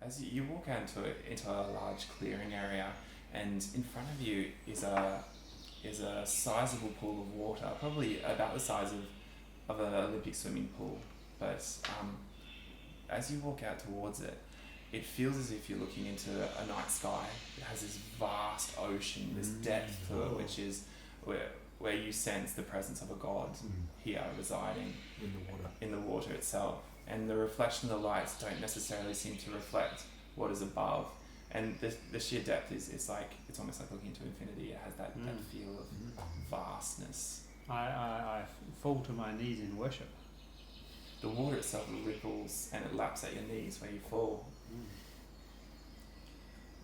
as you walk out into a large clearing area, and in front of you is a sizable pool of water, probably about the size of an Olympic swimming pool. But as you walk out towards it, it feels as if you're looking into a night sky. It has this vast ocean, this depth to it, which is where you sense the presence of a god here residing in the water itself. And the reflection of the lights don't necessarily seem to reflect what is above. And the sheer depth is like, it's almost like looking into infinity. It has that feel of vastness. I fall to my knees in worship. The water itself ripples and it laps at your knees where you fall.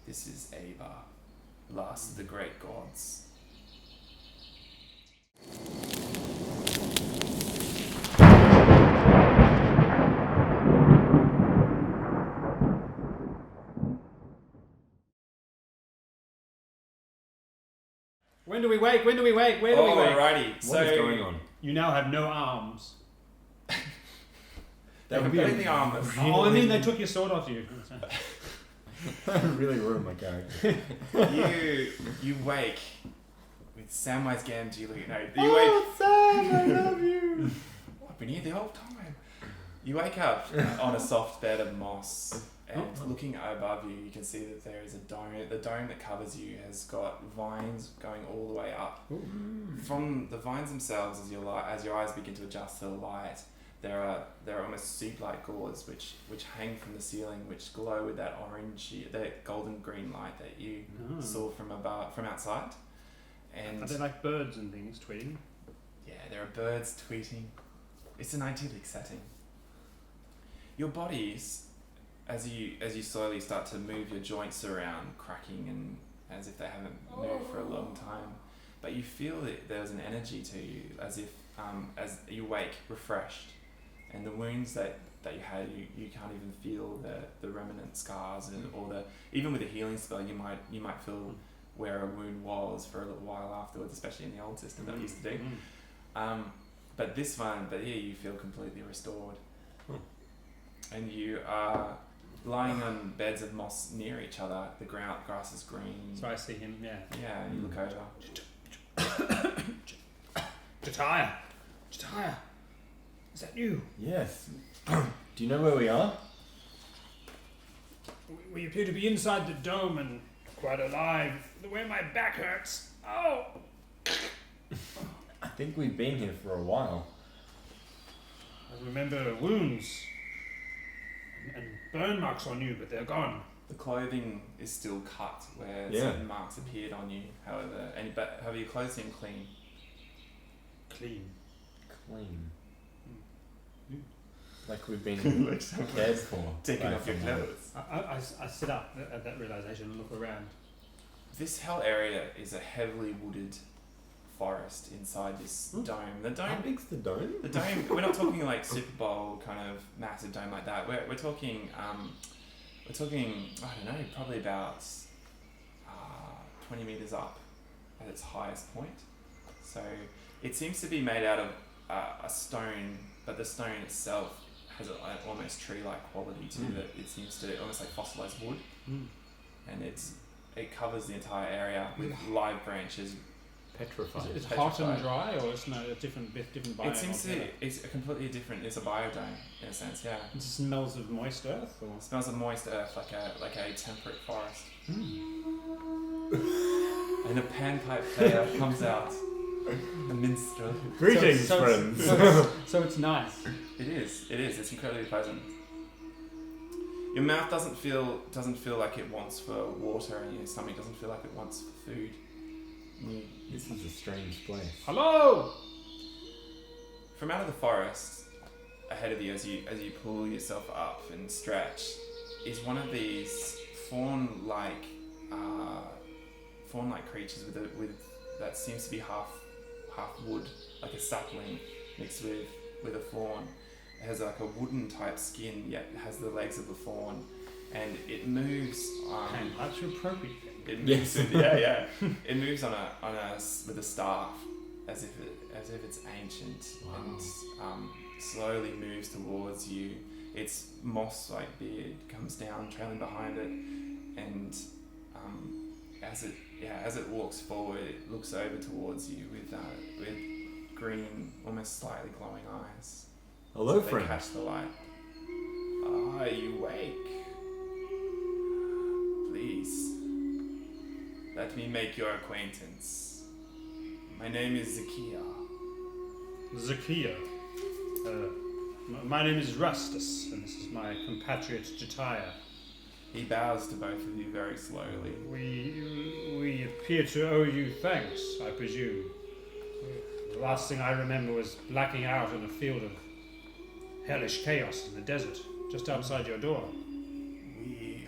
This is Ava, last of the great gods. When do we wake? Where do we wake? Alrighty, What is going on? You now have no arms. They're completely armless. Oh, I mean they took your sword off you. That really ruined my character. You wake with Samwise Gamgee. You wake. Sam, I love you. I've been here the whole time. You wake up on a soft bed of moss, and looking above you, you can see that there is a dome. The dome that covers you has got vines going all the way up. From the vines themselves, as your eyes begin to adjust to the light, there are almost soup-like gourds which hang from the ceiling, which glow with that that golden green light that you saw from outside. And are they like birds and things tweeting? Yeah, there are birds tweeting. It's an idyllic setting. Your bodies, as you slowly start to move your joints around, cracking and as if they haven't moved for a long time, but you feel that there's an energy to you, as if as you wake refreshed, and the wounds that you had, you can't even feel the remnant scars, or even with a healing spell, you might feel where a wound was for a little while afterwards, especially in the old system that we used to do. But you feel completely restored. And you are lying on beds of moss near each other. The grass is green. So I see him, yeah. Yeah, and you look over. Jataya, is that you? Yes. Do you know where we are? We appear to be inside the dome and quite alive. The way my back hurts. Oh! I think we've been here for a while. I remember wounds and burn marks on you, but they're gone. The clothing is still cut where certain marks appeared on you. However, your clothes seem clean. Clean. Like we've been cared for. Taking off your clothes. I sit up at that realization and look around. This whole area is a heavily wooded forest inside this dome. The dome. How big's the dome? The dome. We're not talking like Super Bowl kind of massive dome like that. We're talking. I don't know, probably about 20 meters up at its highest point. So it seems to be made out of a stone, but the stone itself has an almost tree-like quality to it. It seems to almost like fossilized wood, and it covers the entire area with live branches. Petrified. It's hot and dry, or it's a different biome? It seems to. It's a completely different. It's a biodome in a sense. Yeah. It smells of moist earth, or it smells of moist earth, like a temperate forest. And a panpipe player comes out. A minstrel. Greetings, friends. So it's nice. It is. It's incredibly pleasant. Your mouth doesn't feel like it wants for water, and your stomach doesn't feel like it wants for food. This is a strange place. Hello! From out of the forest, ahead of you, as you pull yourself up and stretch, is one of these fawn-like creatures with that seems to be half wood, like a sapling mixed with a fawn. It has like a wooden type skin, yet it has the legs of a fawn, and it moves. That's appropriate. It moves. Yeah. It moves with a staff, as if it's ancient, and slowly moves towards you. its moss-like beard comes down, trailing behind it, and as it walks forward, it looks over towards you with green, almost slightly glowing eyes. Hello, They friend. catch the light. Are you awake? Please, let me make your acquaintance. My name is Zakia. Zakia. My name is Rustus, and this is my compatriot Jatiah. He bows to both of you very slowly. We appear to owe you thanks, I presume. The last thing I remember was blacking out in a field of hellish chaos in the desert, just outside your door. We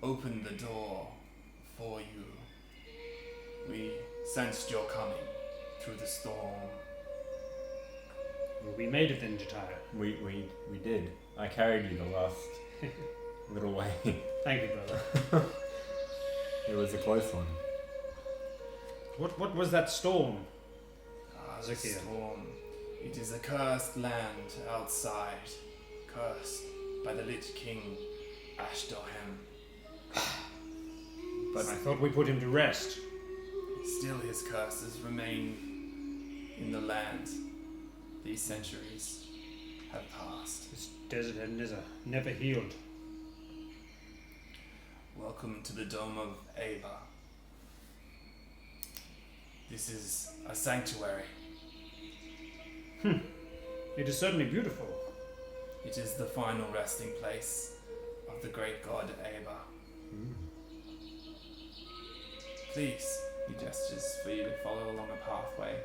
opened the door for you. We sensed your coming through the storm. Well, we made it then, Jatiah. We did. I carried you the last little way. Thank you, brother. It was a close one. What was that storm? The Zakia. storm. It is a cursed land outside, cursed by the Lich King Ashdohem. But I thought we put him to rest. Still his curses remain in the land. These centuries have passed. This desert had never healed. Welcome to the Dome of Ava. This is a sanctuary. It is certainly beautiful. It is the final resting place of the great god Ava. Please, he gestures for you to follow along a pathway.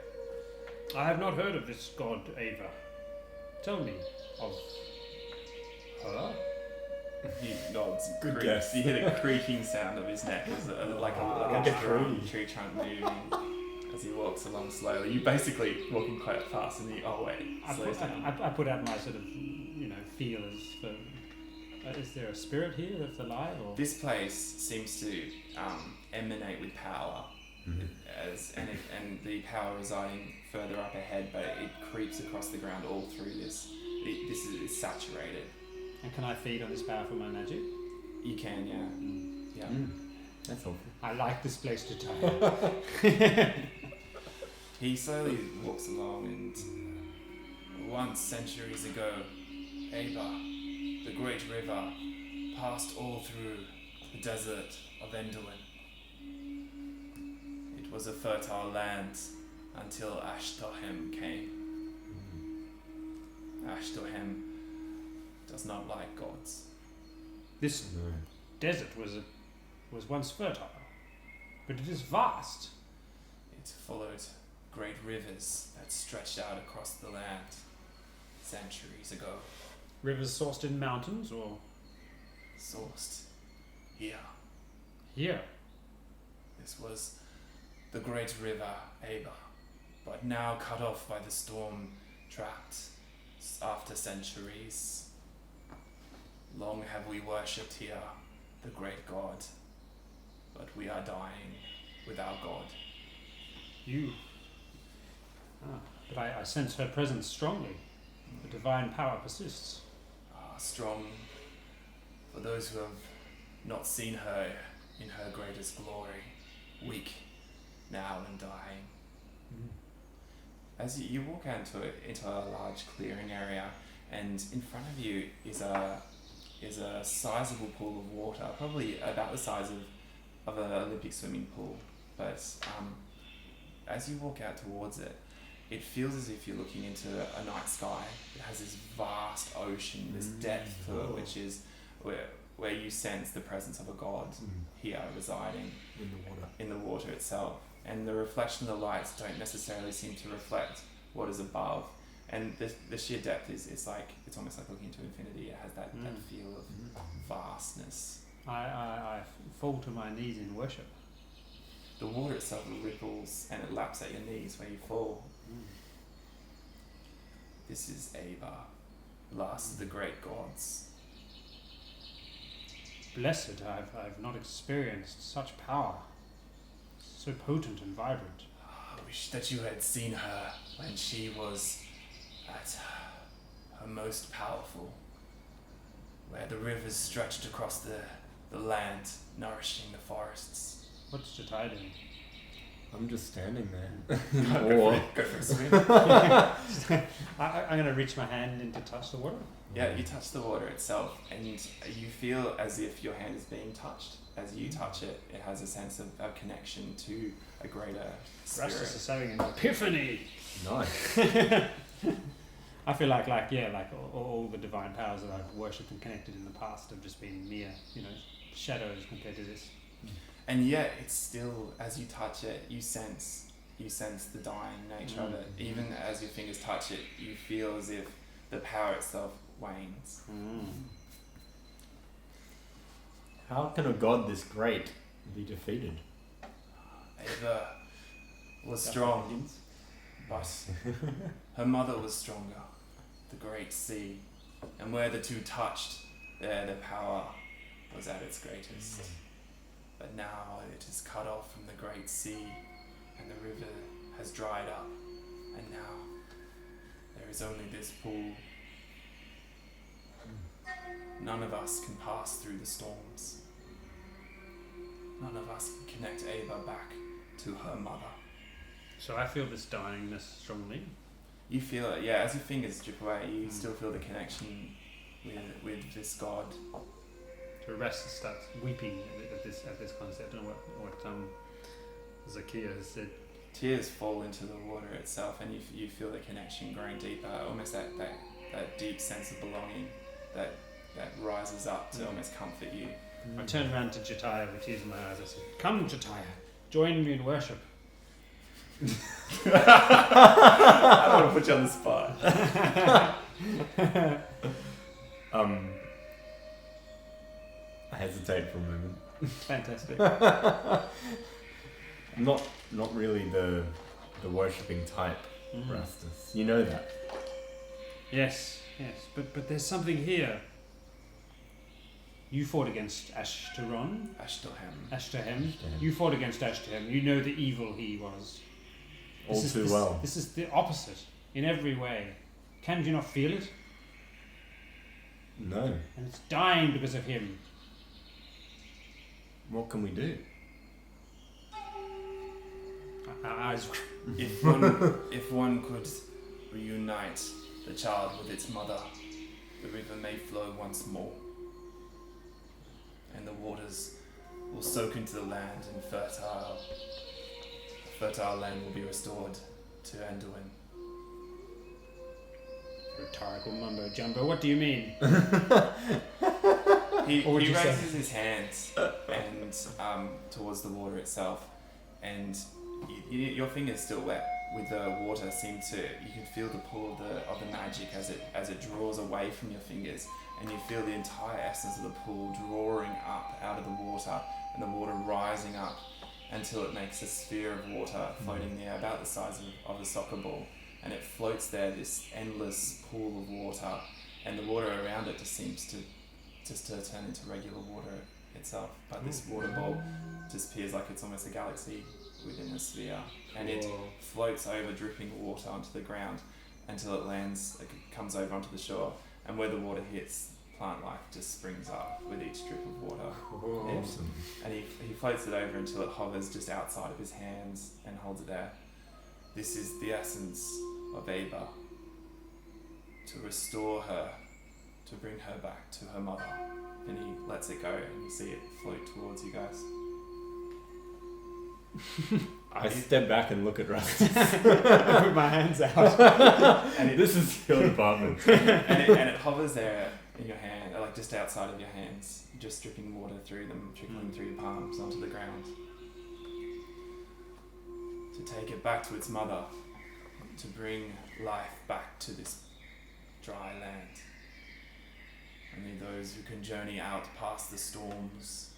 I have not heard of this god Ava. Tell me of her. He nods. Good creaks. guess. You hear the creaking sound of his neck as like Like a a tree. Tree trunk moving as he walks along slowly. You basically walking quite fast, and he slows down. I put out my sort of feelers for. Is there a spirit here that's alive? Or? This place seems to emanate with power, and the power residing further up ahead, but it creeps across the ground all through this. This is saturated. And can I feed on this power for my magic? You can, yeah. Yeah. That's helpful. I like this place to die. He slowly walks along, and once, centuries ago, Ava, the great river, passed all through the desert of Enduin. It was a fertile land until Ashdohem came. Ashdohem does not like gods. This No. desert was once fertile, but it is vast. It followed great rivers that stretched out across the land centuries ago, Rivers sourced in mountains or sourced here. here. This was the great river Ava, but now cut off by the storm, trapped after centuries. Long have we worshipped here the great god, but we are dying without God. You. But I sense her presence strongly. The divine power persists. Strong for those who have not seen her in her greatest glory, weak now and dying. As you walk out into a large clearing area, and in front of you is a sizable pool of water, probably about the size of an Olympic swimming pool. But as you walk out towards it, it feels as if you're looking into a night sky. It has this vast ocean, this depth to it, which is where you sense the presence of a god here residing In the water. in the water itself. And the reflection of the lights don't necessarily seem to reflect what is above. And the sheer depth is like, it's almost like looking into infinity. It has that feel of vastness. I fall to my knees in worship. The water itself ripples and it laps at your knees where you fall. This is Ava, last of the great gods. Blessed, I've not experienced such power. So potent and vibrant. I wish that you had seen her when she was at her most powerful. where the rivers stretched across the land, nourishing the forests. What's Jatai doing? I'm just standing there. Go for a swim. I'm going to reach my hand in to touch the water. Yeah, you touch the water itself, and you feel as if your hand is being touched. As you touch it, it has a sense of connection to a greater spirit. Rastus is having an epiphany. Nice. I feel like all the divine powers that I've worshipped and connected in the past have just been mere, shadows compared to this. And yet, it's still, as you touch it, you sense the dying nature of it. Even as your fingers touch it, you feel as if the power itself wanes. How can a god this great be defeated? Ava was strong, but her mother was stronger. The great sea, and where the two touched, there the power was at its greatest. But now it is cut off from the great sea, and the river has dried up, and now there is only this pool. None of us can pass through the storms. None of us can connect Ava back to her mother. So I feel this dyingness strongly. You feel it, yeah. As your fingers drip away, you still feel the connection with this god. So Rastus starts weeping at this concept. I don't know what Zakia has said. Tears fall into the water itself, and you feel the connection growing deeper. Almost that deep sense of belonging that rises up to almost comfort you. I turn around to Jataya with tears in my eyes. I said, "Come, Jataya, join me in worship." I don't want to put you on the spot. I hesitate for a moment. Fantastic. I'm not really the worshipping type, Rastus. You know that. Yes, but there's something here. You fought against Ashtaron. Ashtahem. You fought against Ashtahem. You know the evil he was. All too well. This is the opposite in every way. Can you not feel it? No. And it's dying because of him. What can we do? Our eyes. If one could reunite the child with its mother, the river may flow once more, and the waters will soak into the land, and fertile land will be restored to Anduin. Rhetorical mumbo jumbo. What do you mean? He Or would you say- raises his hands and towards the water itself, and your fingers still wet with the water. You can feel the pull of the magic as it draws away from your fingers, and you feel the entire essence of the pool drawing up out of the water, and the water rising up until it makes a sphere of water floating in the air about the size of a soccer ball, and it floats there, this endless pool of water, and the water around it just seems to turn into regular water itself. But this water ball just appears like it's almost a galaxy within a sphere, and it floats over dripping water onto the ground until it lands, like it comes over onto the shore, and where the water hits, plant life just springs up with each drip of water. Awesome. And he floats it over until it hovers just outside of his hands and holds it there. This is the essence of Ava, to restore her, to bring her back to her mother. And he lets it go, and you see it float towards you guys. I step back and look at Rastus. I put my hands out. And This is your department. and it hovers there in your hand, like just outside of your hands, just dripping water through them, trickling through your palms onto the ground. To take it back to its mother, to bring life back to this dry land. Only those who can journey out past the storms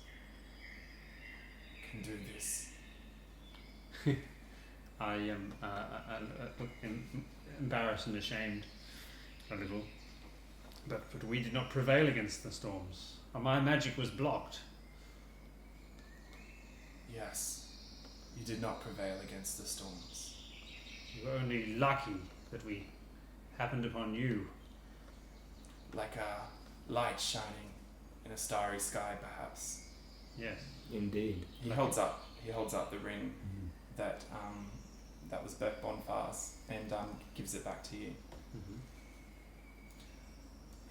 can do this. I am embarrassed and ashamed a little, but we did not prevail against the storms. My magic was blocked. Yes, you did not prevail against the storms. You were only lucky that we happened upon you. Like light shining in a starry sky, perhaps. Yes. Indeed. He holds up the ring that was Bert Bonfar's and gives it back to you. Mm-hmm.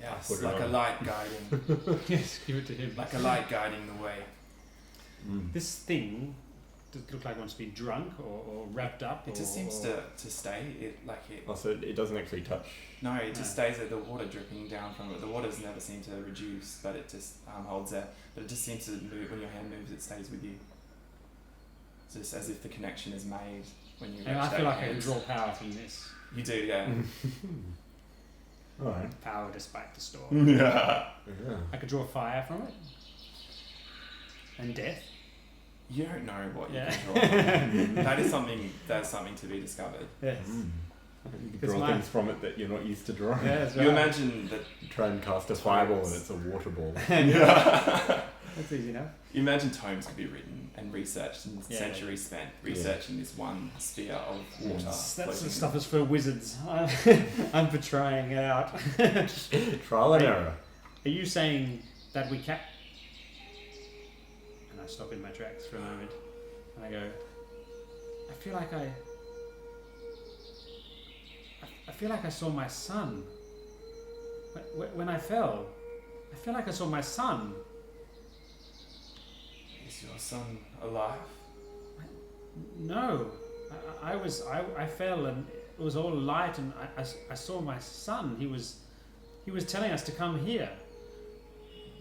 Yes, put it like a on. light guiding, Yes, give it to him. like a light guiding the way. This thing, does it look like it wants to be drunk or wrapped up? It just seems to stay. Also, it doesn't actually touch. No, it just stays there. The water dripping down from it. The water's never seemed to reduce, but it just holds there. But it just seems to move when your hand moves. It stays with you. It's just as if the connection is made when you. And reach I feel that like I hand. can draw power from this. You do, yeah. Alright. Power despite the storm. Yeah. Yeah. I could draw fire from it. And death. You don't know what you Yeah. can draw. That's something to be discovered. Yes. You can Because draw mine- things from it that you're not used to drawing. Yeah, that's You right. imagine that. You try and cast a fireball and it's a water ball. Yeah. That's easy enough. You imagine tomes could be written and researched and Yeah. centuries spent researching this one sphere of water. That's the floating. stuff that's for wizards. I'm for trying it out. Trial and Hey. error. Are you saying that we can... And I stop in my tracks for a moment. And I go, I feel like I saw my son. When I fell, I feel like I saw my son. Is your son alive? No, I fell and it was all light and I saw my son. He was telling us to come here.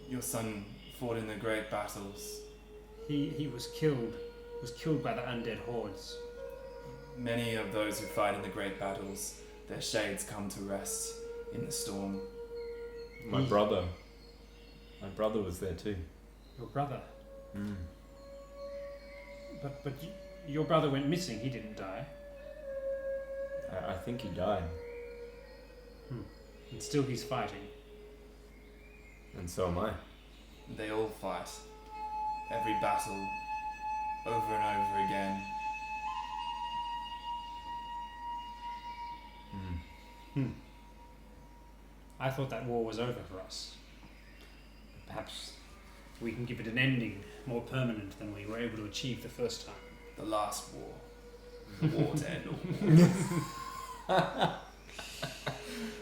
Your son fought in the great battles. He was killed. Was killed by the undead hordes. Many of those who fight in the great battles, their shades come to rest in the storm. My brother was there too. Your brother. But your brother went missing. He didn't die. I think he died. And still he's fighting. And so am I. They all fight. Every battle, over and over again. I thought that war was over for us. Perhaps we can give it an ending more permanent than we were able to achieve the first time. The last war. The war to end all wars.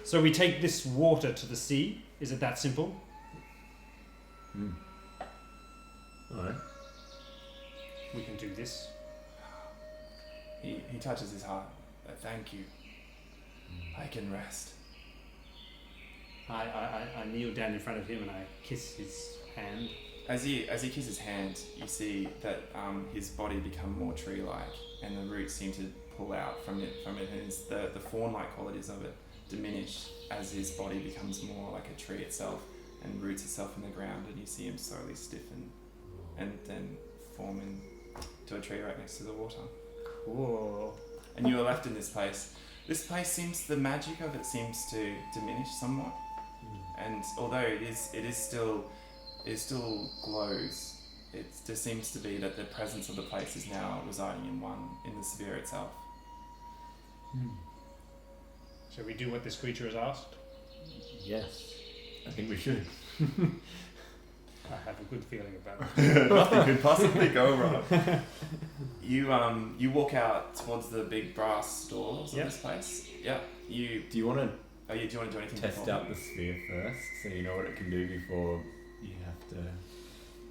So we take this water to the sea. Is it that simple? Alright. We can do this. He touches his heart. Thank you. I can rest. I kneel down in front of him and I kiss his hand. As you kiss his hand, you see that his body become more tree-like, and the roots seem to pull out from it, and the fawn-like qualities of it diminish as his body becomes more like a tree itself and roots itself in the ground, and you see him slowly stiffen and then form into a tree right next to the water. Cool. And you are left in this place. This place the magic of it seems to diminish somewhat, and although it still glows, it just seems to be that the presence of the place is now residing in the sphere itself. Shall we do what this creature has asked? Yes. I think we should. I have a good feeling about it. Nothing could possibly go wrong. You walk out towards the big brass doors Yep. of this place. Yeah. Do you want to Do you want to do anything? test before? out the sphere first so you know what it can do before you have to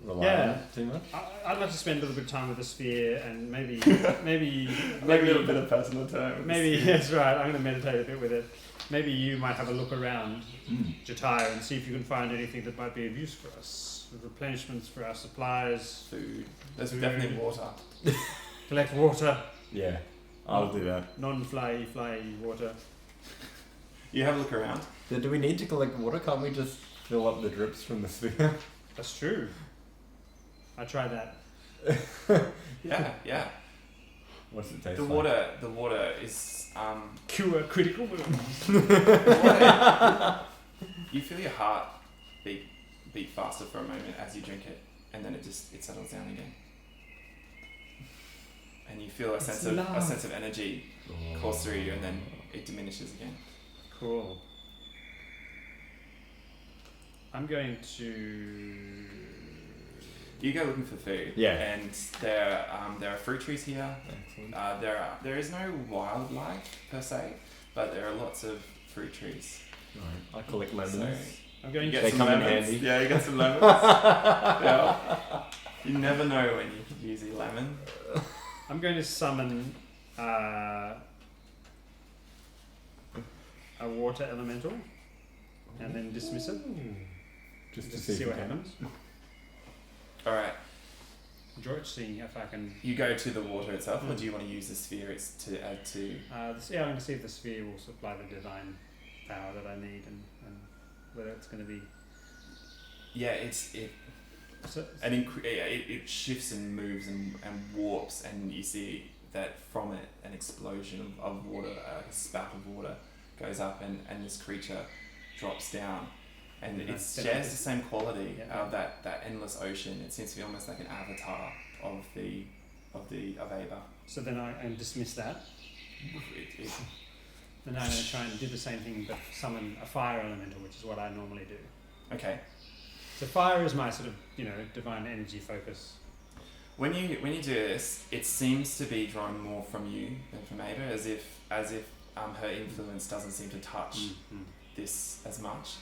rely Yeah. on it too much? I'd like to spend a little bit of time with the sphere and maybe Maybe a little bit of personal time. Maybe that's right. I'm going to meditate a bit with it. Maybe you might have a look around Jataya and see if you can find anything that might be of use for us. Replenishments for our supplies, Food. There's Food. definitely water. collect water, Yeah, I'll do that. fly water. You have a look around. Do we need to collect water? Can't we just fill up the drips from the sphere? That's true. I tried that. Yeah. What's it taste The like? water is Cure critical wounds. you feel your heart beat faster for a moment as you drink it, and then it settles down again. And you feel a sense of energy course through you, and then it diminishes again. Cool. I'm going to. You go looking for food. Yeah. And there are fruit trees here. Excellent. There is no wildlife per se, but there are lots of fruit trees. Right. I collect lemons. So I'm going you to. get They some come in lemons. handy. Yeah, you get some lemons. Yeah. You never know when you could use a lemon. I'm going to summon a water elemental, and then dismiss it. Just to Just see, to see if what we can. happens. All right. George, seeing if I can. You go to the water itself, or do you want to use the sphere to add to? I'm going to see if the sphere will supply the divine power that I need, and whether it's going to be. Yeah, it shifts and moves and warps, and you see that from it an explosion of water, a spout of water goes up, and this creature drops down, and it shares the same quality of that endless ocean. It seems to be almost like an avatar of Ava. So then I dismiss that. And I'm going to try and do the same thing, but summon a fire elemental, which is what I normally do. Okay. So fire is my sort of divine energy focus. When you do this, it seems to be drawn more from you than from Ava, as if her influence doesn't seem to touch this as much.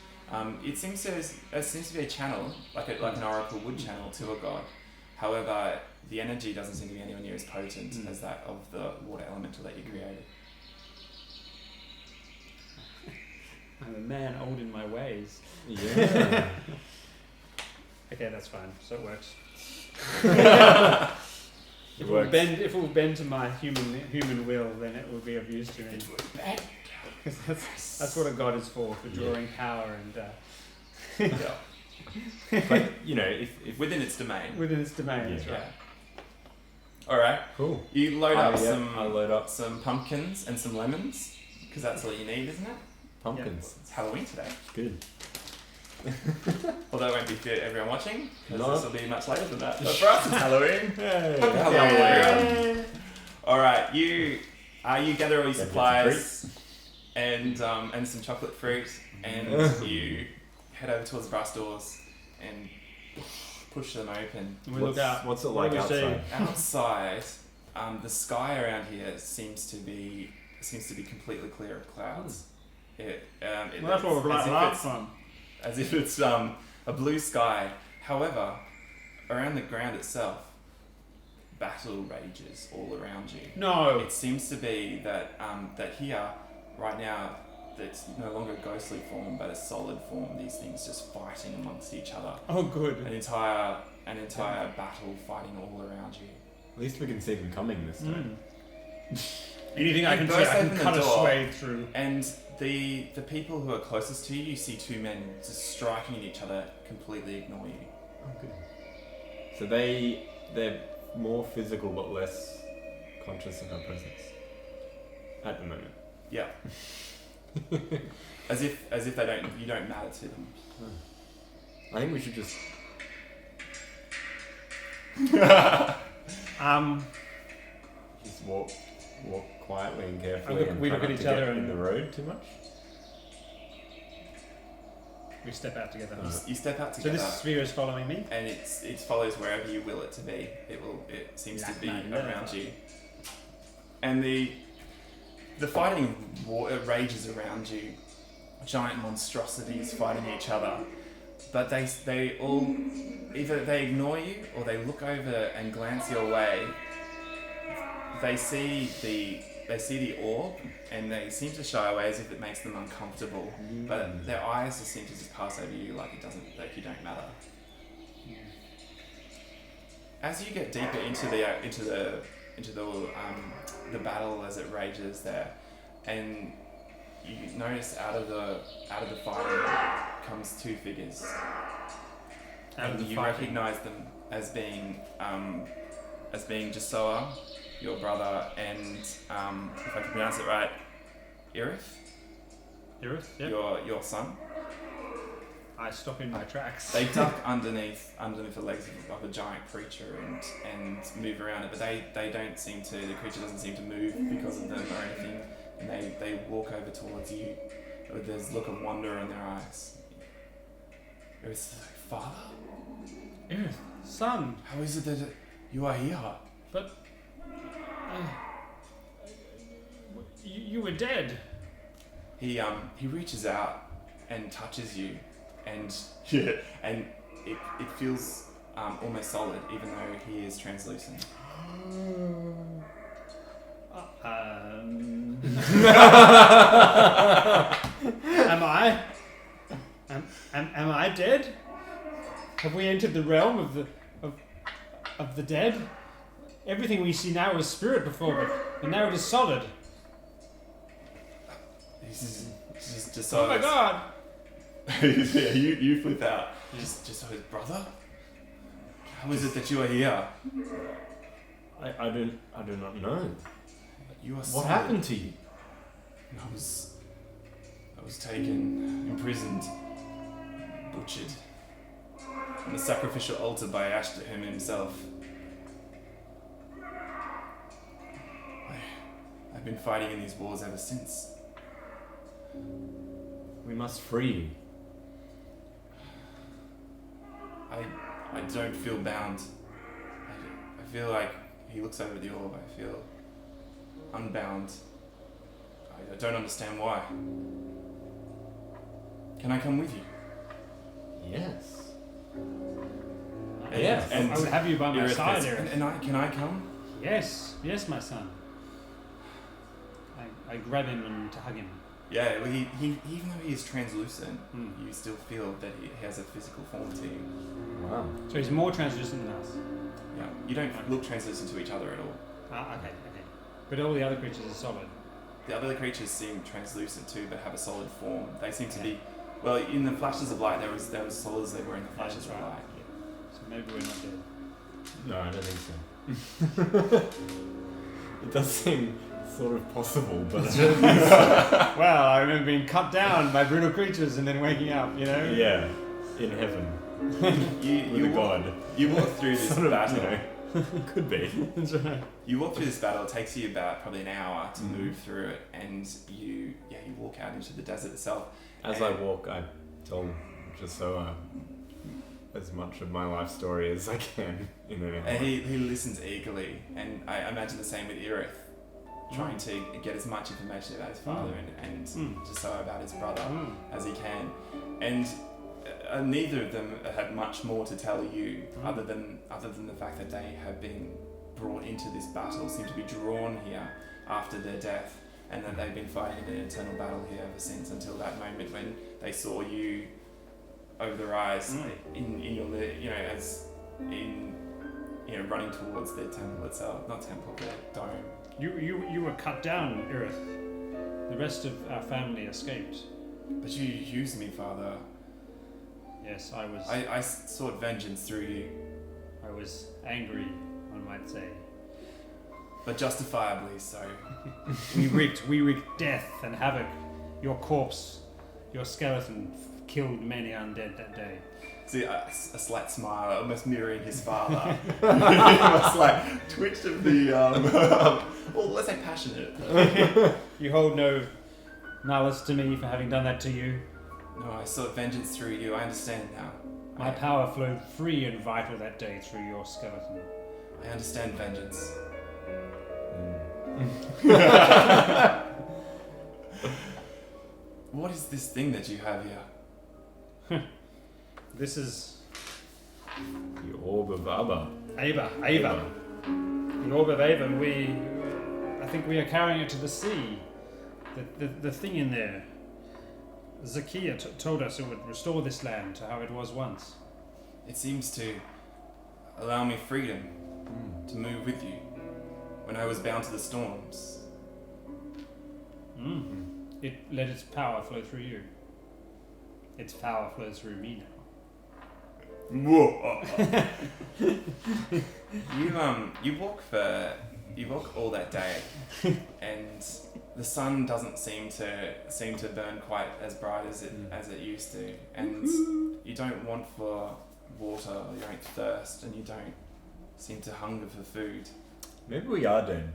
It seems to be a channel, like an oracle would channel to a god. However, the energy doesn't seem to be anywhere near as potent as that of the water elemental that you created. I'm a man old in my ways. Yeah. Okay, that's fine. So it works. It If works. it will bend to my human will, then it will be of use to me. That's what a god is for drawing power and But if Within its domain. within its domain. That's Yeah. right. All right. cool. You load I up load up some pumpkins and some lemons, because that's all you need, isn't it? pumpkins. It's Halloween today. Good. Although it won't be for everyone watching, because No. this will be much later than that. But for us, it's Halloween. Hey, Happy Halloween. All right, you gather all your supplies and some chocolate fruit, and you head over towards the brass doors and push them open. And we look out. What's it What like do we see? outside? Outside, the sky around here seems to be completely clear of clouds. Well, that's what we're like last time. As if it's a blue sky. However, around the ground itself, battle rages all around you. No. It seems to be that here, right now, it's no longer a ghostly form, but a solid form. These things just fighting amongst each other. Oh, good. An entire battle fighting all around you. At least we can see them coming this time. Anything I You can see, burst I can open the cut a door. swathe through. And the people who are closest to you, you see two men just striking at each other, completely ignore you. Oh, good. So they're more physical but less conscious of our presence at the moment. Yeah. as if you don't matter to them. I think we should just just walk quietly and carefully. We look try at not each to other get in and- the road too much. We step out together. You step out So together, this sphere is following me? and it follows wherever you will it to be. It seems to be around you. And the fighting rages around you. Giant monstrosities fighting each other, but they all either they ignore you or they look over and glance your way. They see the orb and they seem to shy away as if it makes them uncomfortable. But their eyes just seem to just pass over you like you don't matter. As you get deeper into the battle as it rages there, and you notice out of the fighting comes two figures. And you recognise them as being Jasoa, your brother, and if I can pronounce it right, Irith, Yep. your son. I stop in my tracks. They duck underneath the legs of a giant creature and move around it, but they don't seem to. The creature doesn't seem to move because of them or anything, and they walk over towards you with this look of wonder in their eyes. Aerith's like, Father? Aerith, son, How is it that you are here? but you were dead. He reaches out and touches you, and and it feels almost solid, even though he is translucent. Am I? Am I dead? Have we entered the realm of the dead? Everything we see now was spirit before, but now it is solid. He's just Oh my god! you flip out. Just his brother? How is it that you are here? I do not know. You are What solid. happened to you? I was taken, imprisoned, butchered on the sacrificial altar by Ashton himself. I've been fighting in these wars ever since. We must free you. I don't feel bound. I feel like he looks over the orb. I feel unbound. I don't understand why. Can I come with you? Yes. Yes, And I would have you by my Aerith side, says, Aerith. And can I come? Yes, my son. I grab him and hug him. Yeah, well, he even though he is translucent, Hmm. you still feel that he has a physical form to you. Wow. So he's more translucent than us. Yeah, you don't look translucent to each other at all. Okay. But all the other creatures are solid. The other creatures seem translucent too, but have a solid form. They seem to be, well, in the flashes of light, there was solid as they were in the flashes of light. Yeah. So maybe we're not dead. No, I don't think so. It does seem sort of possible, but Well, I remember being cut down by brutal creatures and then waking up, you know? yeah, in heaven with a god. You walk through this Sort of, battle. you know, could be. That's right. You walk through this battle. It takes you about probably an hour to move through it, and you walk out into the desert itself. As I walk, I tell Jasoa as much of my life story as I can in an hour. And he listens eagerly, and I imagine the same with Aerith, trying to get as much information about his father and just so about his brother as he can. And neither of them had much more to tell you, other than the fact that they have been brought into this battle, seem to be drawn here after their death, and that they've been fighting an eternal battle here ever since, until that moment when they saw you over the rise in your, as in, running towards their temple itself, not temple, their dome. You were cut down, Aerith. The rest of our family escaped. But you used me, Father. Yes, I was. I sought vengeance through you, I was angry, one might say. but justifiably so. We wreaked death and havoc. Your corpse, your skeleton, killed many undead that day. See, a slight smile, almost mirroring his father. He was like twitched of the, well, let's say passionate. You hold no malice to me for having done that to you. No, I sought vengeance through you. I understand now. My power flowed free and vital that day through your skeleton. I understand vengeance. What is this thing that you have here? This is The orb of Abba. Ava. The orb of Ava. I think we are carrying it to the sea. The thing in there. Zakia told us it would restore this land to how it was once. It seems to allow me freedom to move with you when I was bound to the storms. It let its power flow through you. Its power flows through me now. You walk all that day, and the sun doesn't seem to burn quite as bright as it used to, and you don't want for water, you don't thirst, and you don't seem to hunger for food. Maybe we are dead.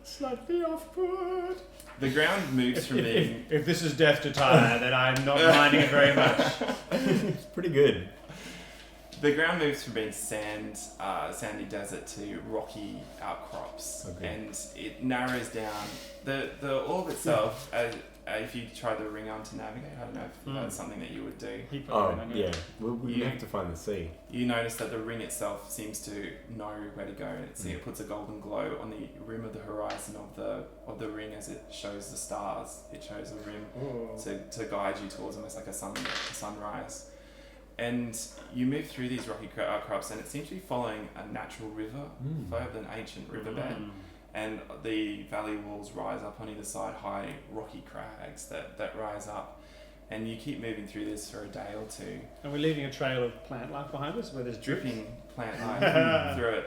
Slightly off-put. The ground moves from being... If this is death to Tyre, then I'm not minding it very much. It's pretty good. The ground moves from being sandy desert to rocky outcrops, Okay. and it narrows down. The orb itself, if you try the ring arm to navigate, I don't know if that's something that you would do. Oh, yeah. We have to find the sea. You notice that the ring itself seems to know where to go. It puts a golden glow on the rim of the horizon of the ring as it shows the stars. It shows a rim to guide you towards almost like a sunrise. And you move through these rocky outcrops, and it seems to be following a natural river, followed an ancient riverbed. And the valley walls rise up on either side, high rocky crags that rise up. And you keep moving through this for a day or two. And we're leaving a trail of plant life behind us where there's Dripping plant life through it.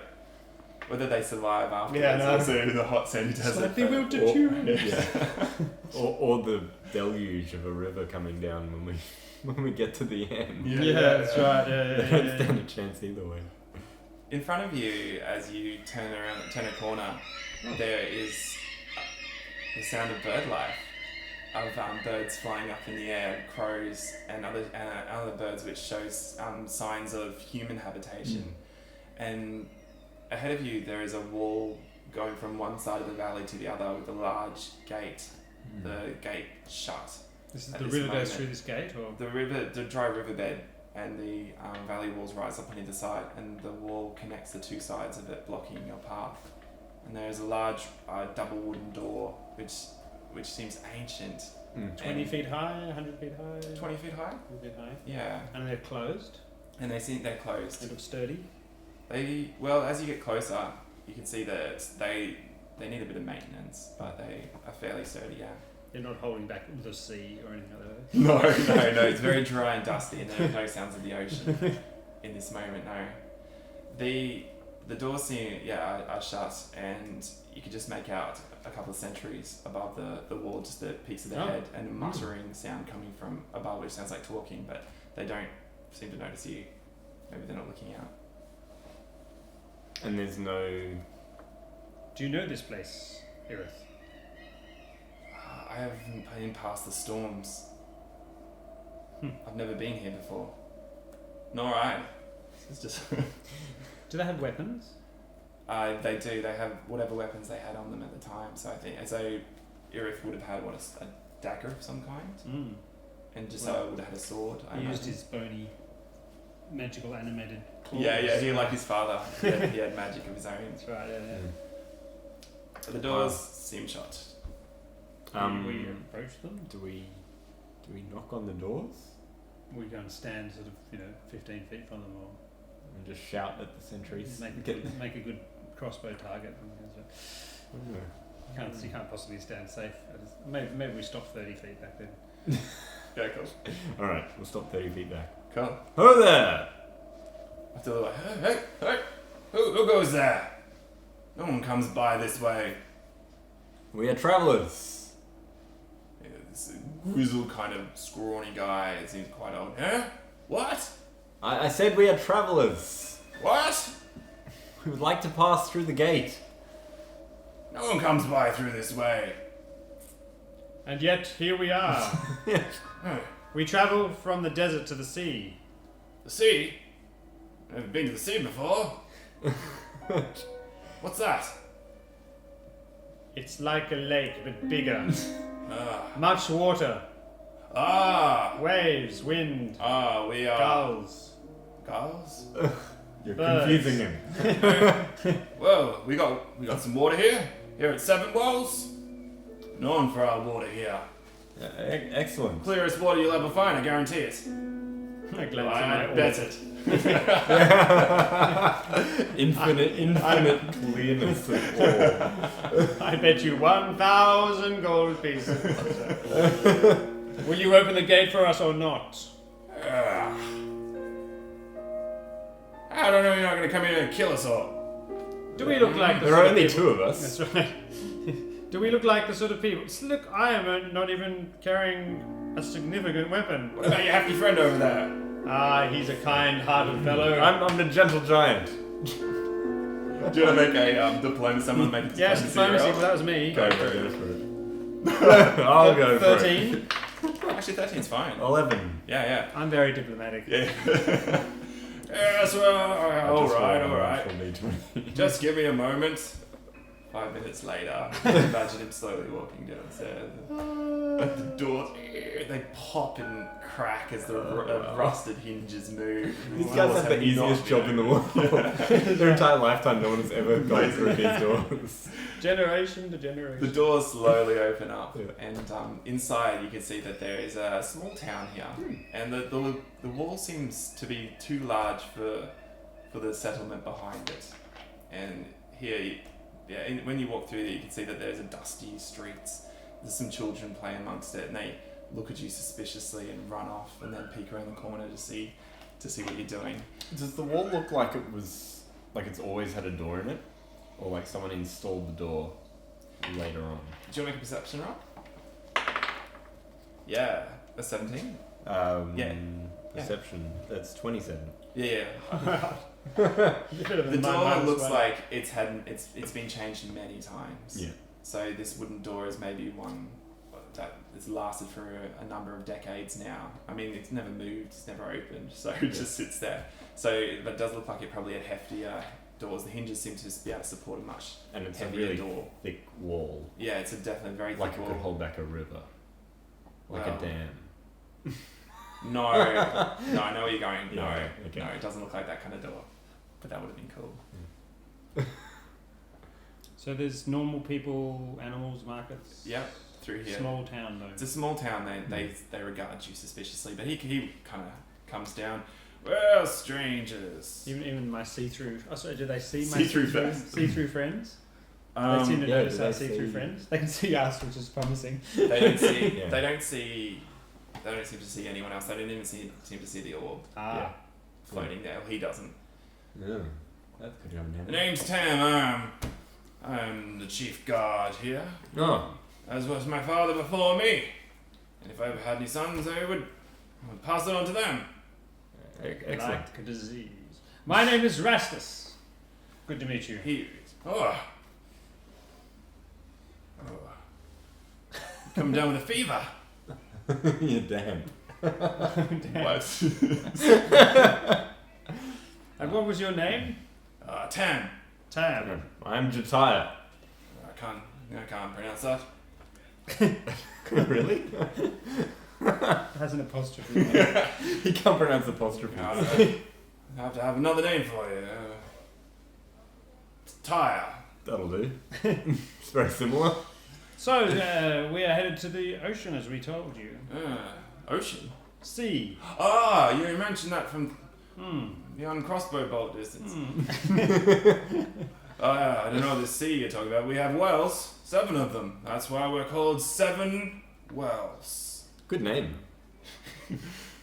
Whether they survive afterwards, also the hot sandy desert. Slightly wilted too. Yeah. or the deluge of a river coming down when we get to the end. Yeah, that's right. They don't stand a chance either way. In front of you, as you turn a corner, there is the sound of bird life, of birds flying up in the air, crows and other birds, which shows signs of human habitation. And ahead of you, there is a wall going from one side of the valley to the other with a large gate. The gate shut. The river goes through this gate, or the dry riverbed, and the valley walls rise up on either side, and the wall connects the two sides of it, blocking your path. And there is a large double wooden door, which seems ancient. 20 feet high, 100 feet high. 20 feet high? 100 feet high. Yeah. And they're closed. And they're closed. They look sturdy. As you get closer, you can see that they need a bit of maintenance, but they are fairly sturdy. Yeah. They're not holding back the sea or anything like that. No. It's very dry and dusty, and there are no sounds of the ocean in this moment. No. The doors are shut, and you can just make out a couple of sentries above the wall, just the peaks of their head, and a muttering sound coming from above, which sounds like talking, but they don't seem to notice you. Maybe they're not looking out. And there's no... Do you know this place, Irith? I haven't been past the storms. I've never been here before. Nor I. It's just... Do they have weapons? They do. They have whatever weapons they had on them at the time. So I think Irith would have had a dagger of some kind, and Giselle would have had a sword. He used his bony, magical animated claws. Yeah. He like his father. He had magic of his own. That's right. Yeah. But the doors seem shut. We approach them. Do we knock on the doors? We go and stand sort of 15 feet from them, or And just shout at the sentries. Make a good crossbow target. You can't possibly stand safe. Maybe we stop 30 feet back then. Yeah, cool. Alright, we'll stop 30 feet back. Cool. Ho there! I feel like, hey, who goes there? No one comes by this way. We are travellers. Yeah, this grizzled kind of scrawny guy. It seems quite old. Huh? What? I said we are travellers. What? We would like to pass through the gate. No one comes by through this way. And yet, here we are. We travel from the desert to the sea. The sea? I've never been to the sea before. What's that? It's like a lake, but bigger. Ah. Much water. Ah. Waves, wind. Ah, we are... Gulls. Gulls? You're Birds. confusing him. Well, we got some water here. Here at Seven Wells. Known for our water here. Excellent. Clearest water you'll ever find, I guarantee it. I bet it. Infinite clearness of all. I bet you 1,000 gold pieces. Will you open the gate for us or not? I don't know, you're not going to come here and kill us all. Do we look like the There sort are only of people? two of us. That's right. Do we look like the sort of people? Look, I am not even carrying a significant weapon. What about your happy friend over there? Ah, he's a kind-hearted fellow. I'm the gentle giant. Do you want to make a diplomacy? Someone make a diplomacy Yes, diplomacy, roll? but that was me. Go Go for it. for it. I'll go for it. 13. Actually, 13's fine. 11. Yeah. I'm very diplomatic. Yes, well, all right. For me to Just give me a moment. 5 minutes later, imagine him slowly walking downstairs. But the doors, they pop and crack as the rusted hinges move. These guys have the easiest job in the world. Their entire lifetime, no one has ever gone through these doors. Generation to generation. The doors slowly open up, Yeah. and inside you can see that there is a small town here, and the wall seems to be too large for the settlement behind it. And here, when you walk through there, you can see that there's a dusty streets. There's some children playing amongst it, and they look at you suspiciously and run off, and then peek around the corner to see what you're doing. Does the wall look like it's always had a door in it? Or like someone installed the door later on? Do you want to make a perception roll? Yeah, a 17. Yeah. Perception. That's 27. Yeah. The The door looks like it's been changed many times. Yeah. So this wooden door is maybe one that has lasted for a number of decades now. I mean, it's never moved, it's never opened, so it just sits there. So that does look like it probably had heftier doors. The hinges seem to be able to support a much And it's heavier a really door. thick wall. Yeah, it's a definitely very Like thick it wall. could hold back a river. Like Well. a dam. No, I know where you're going. No, Yeah, okay. no, it doesn't look like that kind of door. But that would have been cool. So there's normal people, animals, markets. Yep, through here. Small town though. It's a small town. They regard you suspiciously, but he kind of comes down. Well, strangers. Even my see-through. Oh, sorry. Do they see my See-through friends. See-through friends. They seem to yeah, notice do our they see-through see- friends. They can see us, which is promising. They don't see. Yeah. They don't seem to see anyone else. They don't even seem to see the orb Ah. floating there. Well, he doesn't. Yeah. That could come in The name's Tam. I'm the chief guard here, Oh. as was my father before me. And if I ever had any sons, I would pass it on to them. Excellent. Like a disease. My name is Rastus. Good to meet you. Come down with a fever. You're damn. What? And what was your name? Tam. Tam. I'm Jataya. I can't pronounce that. Really? Has an apostrophe. He can't pronounce apostrophe. I have to have another name for you. Tyre. That'll do. It's very similar. So we are headed to the ocean, as we told you. Ocean. Sea. Ah, you mentioned that from Hmm. beyond crossbow bolt distance. Hmm. I don't know the sea you're talking about. We have wells, 7 of them. That's why we're called 7 Wells. Good name.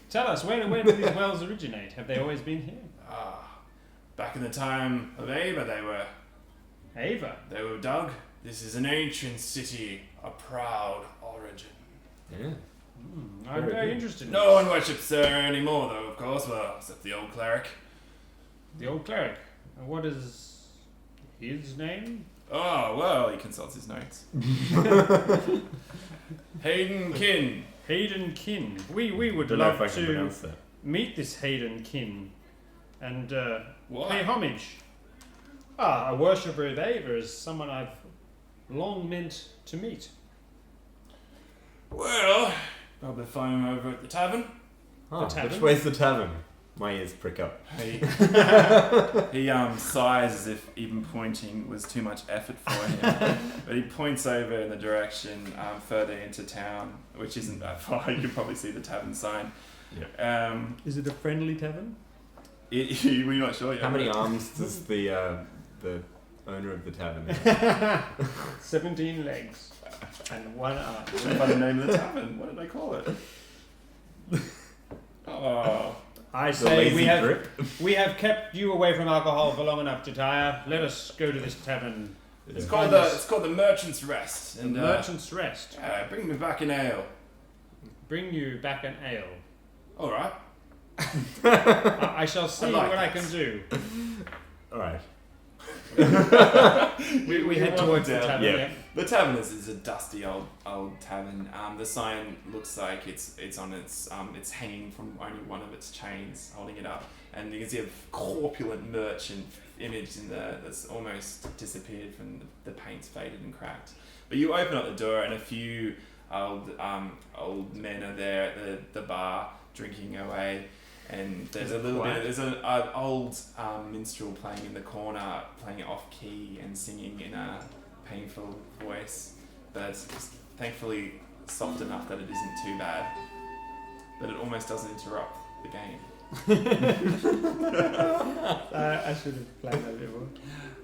Tell us, where did these wells originate? Have they always been here? Back in the time of Ava, Ava. they were dug. This is an ancient city, a proud origin. Yeah. I'm Very very good. interested in No this. one worships her anymore, though, of course. Well, except the old cleric. The old cleric. And what is his name? Oh, well, he consults his notes. Hayden Kin. Hayden Kin. We would Don't know love if I can to pronounce that. meet this Hayden Kin and What? pay homage. A worshipper of Ava is someone I've long meant to meet. Well, probably find him over at the tavern. Oh, tavern? which way's the tavern? My ears prick up. He sighs as if even pointing was too much effort for him. But he points over in the direction further into town, which isn't that far. You can probably see the tavern sign. Yeah. Is it a friendly tavern? We're not sure yet. How many arms does the owner of the tavern have? 17 legs and 1 arm. What about the name of the tavern? What did they call it? Oh. I The say lazy drip? we have kept you away from alcohol for long enough, Jataya. Let us go to this tavern. It's Yeah. called the Merchant's Rest. The And Merchant's Rest. bring me back an ale. Bring you back an ale. All right. I shall see I like what I this. can do. Alright. We head towards the down. tavern. Yeah. Yeah. The tavern is a dusty old tavern. The sign looks like it's on it's hanging from only one of its chains, holding it up, and you can see a corpulent merchant image in there that's almost disappeared from the paint's faded and cracked. But you open up the door, and a few old men are there at the bar drinking away. And there's an old minstrel playing in the corner, playing off key and singing in a painful voice, but it's just thankfully soft enough that it isn't too bad. But it almost doesn't interrupt the game. I should have played that a bit more.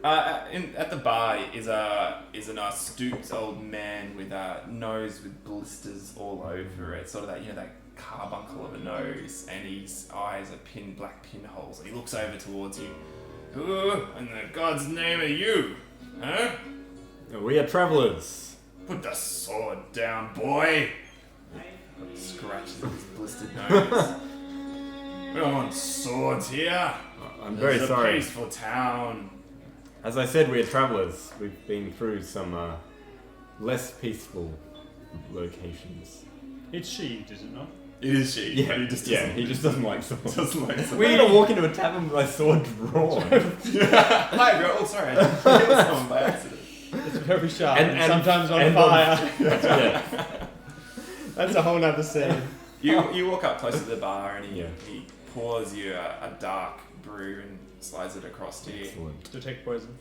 At the bar is an stooped old man with a nose with blisters all over it, sort of that carbuncle of a nose, and his eyes are black pinholes. And he looks over towards you. Who in the God's name are you? Huh? We are travelers. Put the sword down, boy. Scratches his blistered nose. We don't want swords here. I'm very This is sorry. a peaceful town. As I said, we are travelers. We've been through some less peaceful locations. It's sheathed, is it not? It is she. But he just doesn't. he just doesn't like swords. doesn't like swords. We're gonna walk into a tavern with my sword drawn. Hi, bro. Oh, sorry. I didn't kill someone by accident. It's very sharp And- and sometimes on and fire. Yeah. That's a whole nother scene. You walk up close to the bar and he Yeah. pours you a dark brew and slides it across to you. Excellent. Detect poison.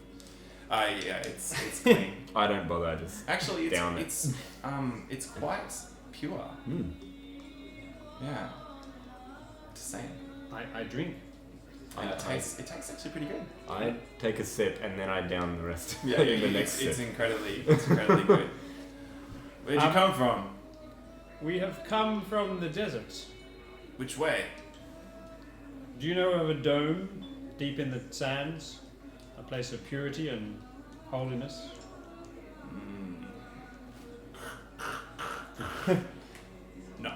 Yeah, it's clean. I don't bother. I just Actually, down it. it's quite pure. Mm. Yeah. Just saying. I drink. And it tastes actually pretty good. I take a sip and then I down the rest. Yeah, in the next it's sip. incredibly good. Where'd you come from? We have come from the desert. Which way? Do you know of a dome deep in the sands? A place of purity and holiness? No.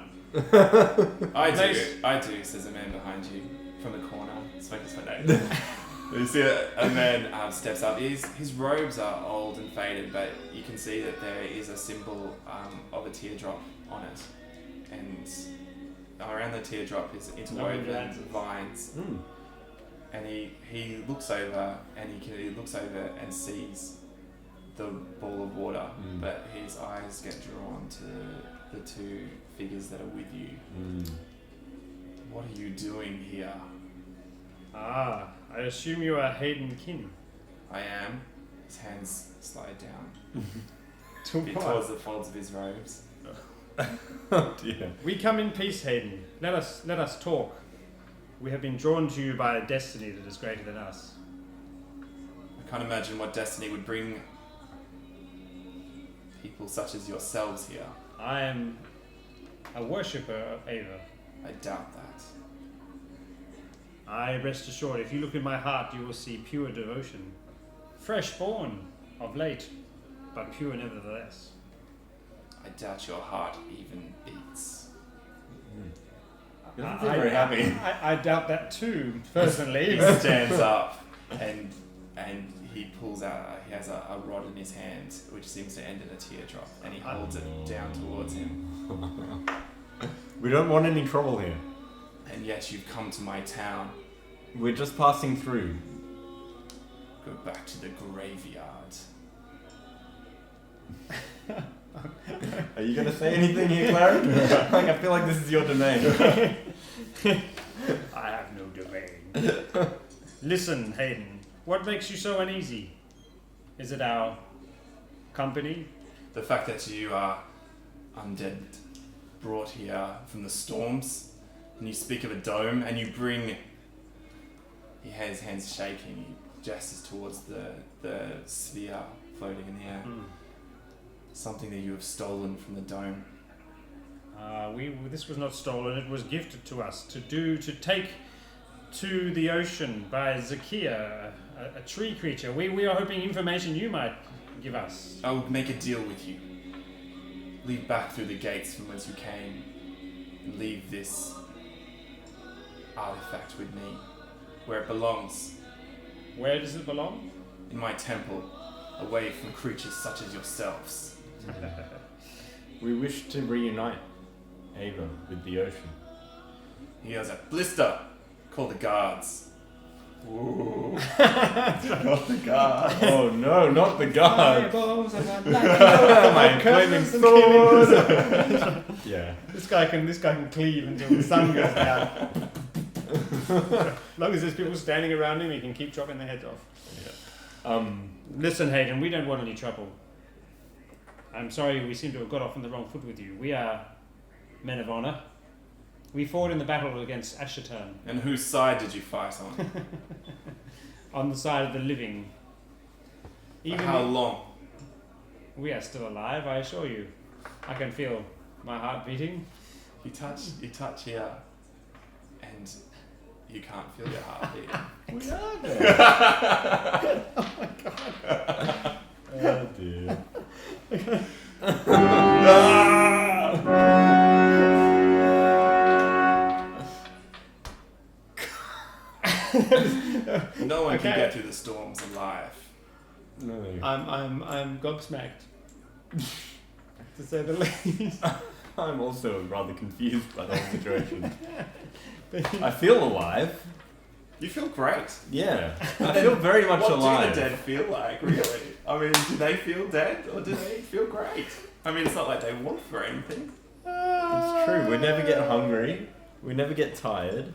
I do, says a man behind you from the corner. Smoker's for no. You see a man steps up. His robes are old and faded, but you can see that there is a symbol of a teardrop on it. And around the teardrop is interwoven vines. Mm. And he looks over and he looks over and sees the ball of water, but his eyes get drawn to the two figures that are with you. Mm. What are you doing here? Ah, I assume you are Hayden Kin. I am. His hands slide down To towards the folds of his robes. Oh dear. We come in peace, Hayden. Let us talk. We have been drawn to you by a destiny that is greater than us. I can't imagine what destiny would bring people such as yourselves here. I am a worshipper of Ava. I doubt that. I rest assured, if you look in my heart, you will see pure devotion. Fresh born of late, but pure nevertheless. I doubt your heart even beats. He doesn't seem very happy. I doubt that too, personally. He stands up and he pulls out. He has a rod in his hand, which seems to end in a teardrop, and he holds it down towards him. We don't want any trouble here. And yet you've come to my town. We're just passing through. Go back to the graveyard. Are you gonna say anything here, Clary? I feel like this is your domain. I have no domain. Listen, Hayden, what makes you so uneasy? Is it our company? The fact that you are undead, brought here from the storms, and you speak of a dome, and you bring... He has his hands shaking, he gestures towards the sphere floating in the air. Something that you have stolen from the dome. This was not stolen, it was gifted to us to take to the ocean by Zakia, a tree creature. We are hoping information you might give us. I will make a deal with you. Leave back through the gates from whence you came, and leave this artifact with me, where it belongs. Where does it belong? in my temple, away from creatures such as yourselves. We wish to reunite Ava with the ocean. He has a blister. Call the guards. Ooh. Not the guards. Oh no, not the guard! Fireballs and My flaming sword! Yeah. This guy can cleave until the sun goes down. As long as there's people standing around him, he can keep chopping their heads off. Yeah. Listen, Hayden, we don't want any trouble. I'm sorry we seem to have got off on the wrong foot with you. We are men of honor. We fought in the battle against Ashatan. And whose side did you fight on? On the side of the living. For how long? We are still alive, I assure you. I can feel my heart beating. You touch here, and you can't feel your heart beating. We are there! Oh my god. Oh dear. No one can get through the storms alive. No. I'm gobsmacked. To say the least. I'm also rather confused by the whole situation. I feel alive. You feel great. Yeah. I feel very much What alive. do the dead feel like, really? I mean, do they feel dead or do they feel great? I mean, it's not like they want for anything. It's true. We never get hungry. We never get tired.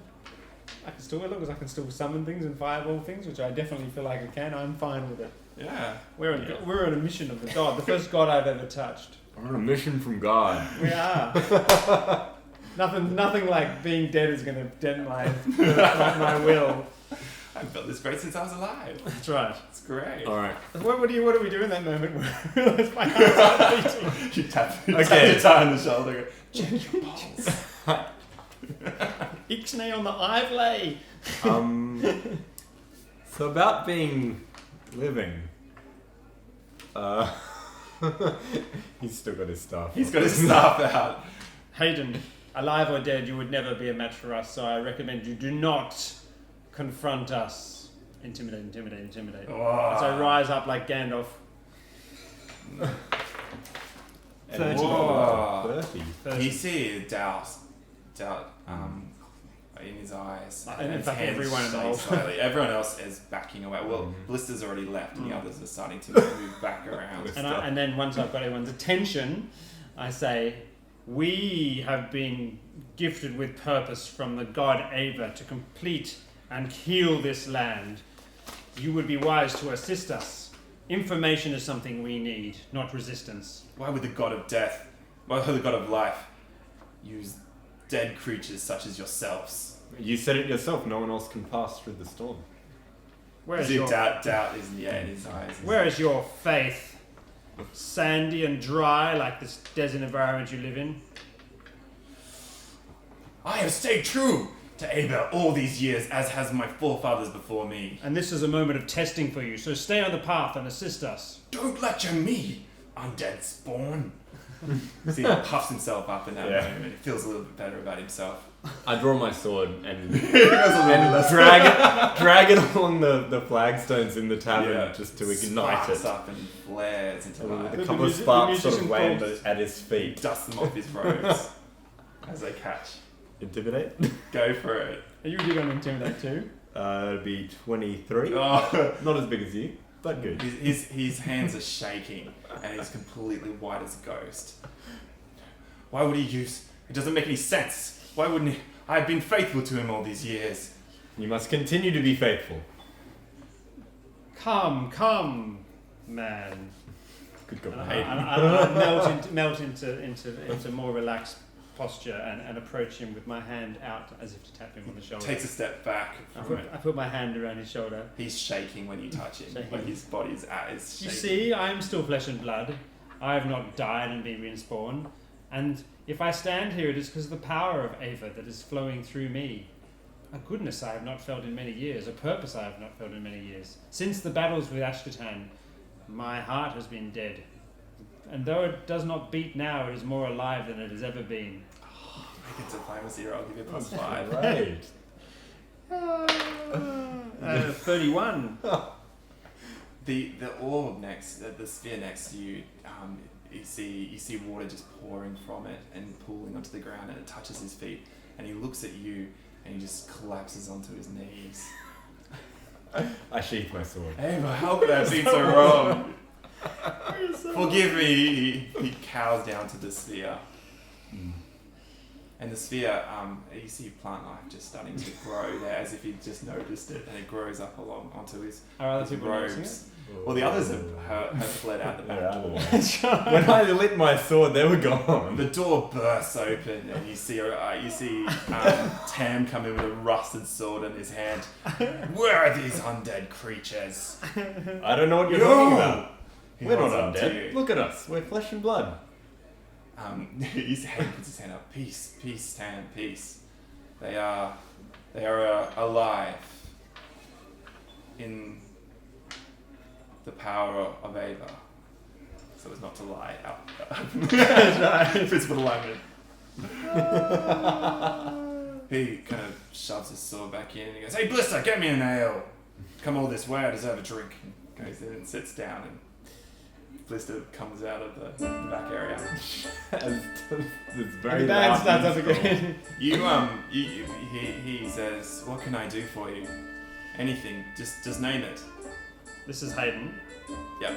I can still summon things and fireball things, which I definitely feel like I can. I'm fine with it. Yeah. We're on a mission of the god, the first god I've ever touched. We're on a mission from God. We are. Nothing like being dead is going to dent my will. I've felt this great since I was alive. That's right. It's great. Alright. What do we do in that moment where I realise my heart's not beating? You tap your Okay. tie on the shoulder. Check your pulse. Ixnay on the Ivlay. So about being living. He's still got his stuff. He's got his staff out. Hayden, alive or dead, you would never be a match for us, so I recommend you do not confront us. Intimidate. Oh. As I rise up like Gandalf. And 30. Whoa. 30. You see doubt in his eyes. And in his fact, hands everyone in the shake whole- slightly. Everyone else is backing away. Well, Mhm. Blister's already left, and the Mm. others are starting to move back around. And then once I've got everyone's attention, I say, we have been gifted with purpose from the god Ava to complete and heal this land. You would be wise to assist us. Information is something we need, not resistance. Why would the god of death, why would the god of life, use dead creatures such as yourselves? You said it yourself, no one else can pass through the storm. Where is See, your doubt is in his eyes. Where is your faith? Sandy and dry like this desert environment you live in? I have stayed true to Ava all these years, as has my forefathers before me. And this is a moment of testing for you, so stay on the path and assist us. Don't lecture me, undead spawn. See, he puffs himself up in that moment. He feels a little bit better about himself. I draw my sword and He goes a little less drag it along the flagstones in the tavern just to ignite Sparks it. up and flares into With life. a The couple of music- sparks the sort of musician land falls. at his He feet. dusts them off his robes as they catch. Intimidate? Go for it. Are you good on Intimidate too? It'd be 23. Oh. Not as big as you, but good. His hands are shaking and he's completely white as a ghost. Why would he use... It doesn't make any sense. Why wouldn't he... I've been faithful to him all these years. You must continue to be faithful. Come, man. Good God. And Hayden. I melt into more relaxed posture and approach him with my hand out as if to tap him on the shoulder. Takes a step back from it. I put my hand around his shoulder. He's shaking when you touch him. Shaking. When his body is You shaking. see, I am still flesh and blood. I have not died and been respawned. And if I stand here, it is because of the power of Ava that is flowing through me. A goodness I have not felt in many years, a purpose I have not felt in many years. Since the battles with Ashkatan, my heart has been dead. And though it does not beat now, it is more alive than it has ever been. Make it to diplomacy, or I'll give you a +5. Right. 31. The orb next, the sphere next to you, you see water just pouring from it and pooling onto the ground, and it touches his feet, and he looks at you, and he just collapses onto his knees. I sheath my sword. Ava, how could I have been so wrong? Forgive me. He cows down to the sphere. And the sphere, you see plant life just starting to grow there, as if he just noticed it, and it grows up along onto his robes. Well, the others have fled out the back door. When I lit my sword, they were gone. The door bursts open, and you see Tam come in with a rusted sword in his hand. Where are these undead creatures? I don't know what you're talking about. He We're not holds up to undead. you. Look at us. We're flesh and blood. He puts his hand up. Peace, peace, Tam, peace. They are alive in the power of Ava. So as not to lie out. That's right. Principal alignment. He kind of shoves his sword back in and he goes, "Hey, Blister, get me an ale. Come all this way, I deserve a drink." And goes in and sits down, and Blister comes out of the back area. It's very The band loud starts up musical. again. He says, "What can I do for you? Anything, just name it." This is Hayden. Yep.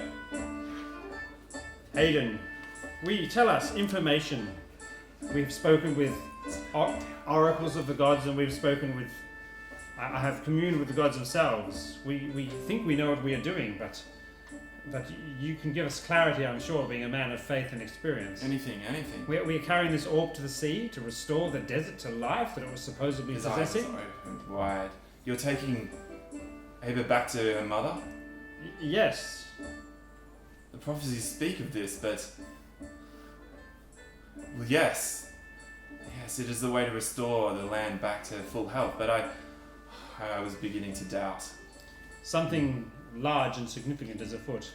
Hayden, tell us information. We've spoken with oracles of the gods, and we've spoken with. I have communed with the gods themselves. We think we know what we are doing, but you can give us clarity, I'm sure, being a man of faith and experience. Anything. We are carrying this orb to the sea to restore the desert to life that it was supposedly His eyes possessing. are opened wide. You're taking Ava back to her mother? Yes. The prophecies speak of this, but... Well, yes. Yes, it is the way to restore the land back to full health, but I was beginning to doubt. Something large and significant is afoot.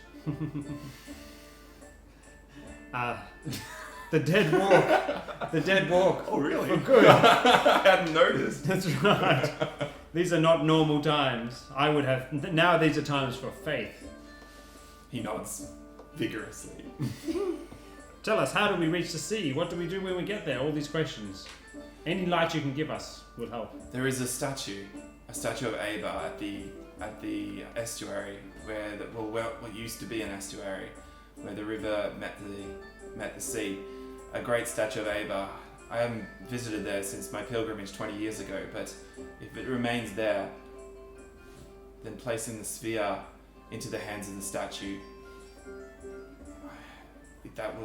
The dead walk. The dead walk. Oh, really? For good. I hadn't noticed. That's right. These are not normal times. I would have... Now these are times for faith. He nods vigorously. Tell us, how do we reach the sea? What do we do when we get there? All these questions. Any light you can give us will help. There is a statue of Ava at the estuary what used to be an estuary, where the river met the sea. A great statue of Ava. I haven't visited there since my pilgrimage 20 years ago, but if it remains there, then placing the sphere into the hands of the statue, that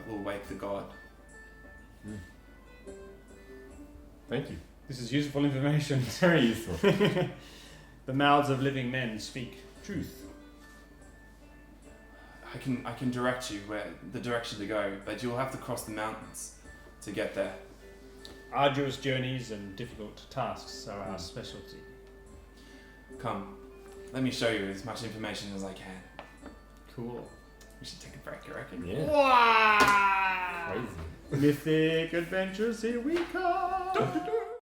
will wake the god. Thank you. This is useful information. Very useful. The mouths of living men speak truth. I can direct you where the direction to go, but you'll have to cross the mountains to get there. Arduous journeys and difficult tasks are our specialty. Come, let me show you as much information as I can. Cool. We should take a break, I reckon. Yeah. Wow! Crazy. Mythic adventures, here we come!